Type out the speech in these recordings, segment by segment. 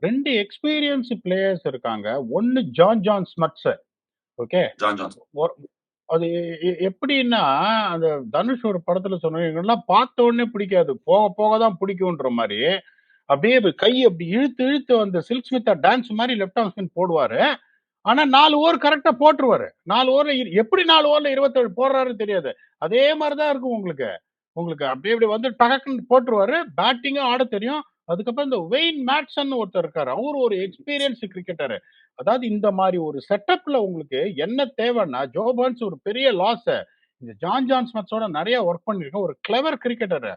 2 experience players இருக்காங்க. ஒண்ணு John Smuts. Okay. John Johnson. அது எப்படின்னா, அந்த தனுஷ் ஒரு படத்துல சொன்னாரு, "எங்கலாம் பார்த்த உடனே பிடிக்காது. போக போக தான் பிடிக்கும்ன்ற" மாரி. அப்படியே கை அப்படி இழுத்து இழுத்து அந்த சில்க் ஸ்மித்தா டான்ஸ் மாரி லெஃப்ட் ஆர்ம் ஸ்பின் போடுவாரு. ஆனா 4 ஓவர் கரெக்ட்டா போட்டுருவாரு. 4 ஓவர்ல எப்படி 4 ஓவர்ல 27 போடுறாருன்னு தெரியாது. அதே மாரி தான் இருக்கும் உங்களுக்கு. உங்களுக்கு அப்படியே இப்படி வந்து டகக்குன்னு போட்டுருவாரு. பேட்டிங்கும் ஆடத் தெரியும். அதுக்கப்புறம் இந்த வெயின் மேட்சன் ஒருத்தர் இருக்காரு. அவரு ஒரு எக்ஸ்பீரியன்ஸ் கிரிக்கெட்டரு. அதாவது இந்த மாரி ஒரு செட்டப்ல உங்களுக்கு என்ன தேவைன்னா, ஜோ பர்ன்ஸ் ஒரு பெரிய லாஸ். இந்த ஜான் ஸ்மித்ஸோட நெறைய வொர்க் பண்ணியிருக்கேன். ஒரு கிளவர் கிரிக்கெட்டரு.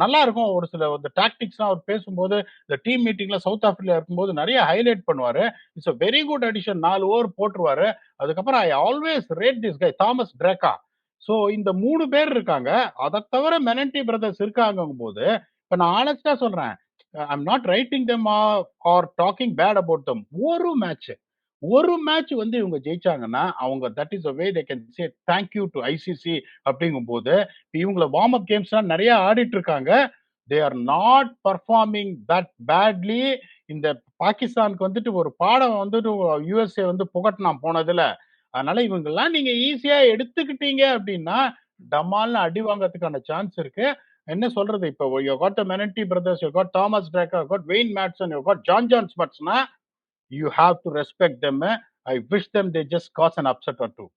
நல்லா இருக்கும். ஒரு சில இந்த டாக்டிக்ஸ்லாம் அவர் பேசும்போது, இந்த டீம் மீட்டிங்ல சவுத் ஆப்பிரிக்கா இருக்கும்போது நெறைய ஹைலைட் பண்ணுவாரு. It's a very good addition. 4 over போட்டுருவாரு. அதுக்கப்புறம் I always rate this guy Thomas டிரேக்கா. சோ இந்த 3 பேர் இருக்காங்க. அத தவிர மெனன்டி பிரதர்ஸ் இருக்காங்கங்கும்போது, இப்ப நான் ஹானஸ்ட்டா சொல்றேன். I am not writing them or talking bad about them. ஒரு மேட்ச் வந்து இவங்க ஜெயிச்சாங்கன்னா, அவங்க that is the way they can say thank you to ICC அப்படிங்கும்போது, இவங்கள வார்ம் அப் கேம்ஸ்லாம் நெறைய ஆடிட்டு இருக்காங்க. They are not performing that badly. இந்த பாகிஸ்தானுக்கு வந்துட்டு ஒரு பாடம் வந்துட்டு யுஎஸ்ஏ வந்து புகட்டினான் போனதுல. அதனால இவங்கெல்லாம் நீங்க ஈஸியா எடுத்துக்கிட்டீங்க அப்படின்னா, டமால்னு அடி வாங்கறதுக்கான சான்ஸ் இருக்கு. என்ன சொல்றது? இப்போ you got the Manenti brothers, you got Thomas Draca, you got Wayne Madsen, you got John ஸ்மட்ஸ்னா, you have to respect them. I wish them they just cause an upset or two.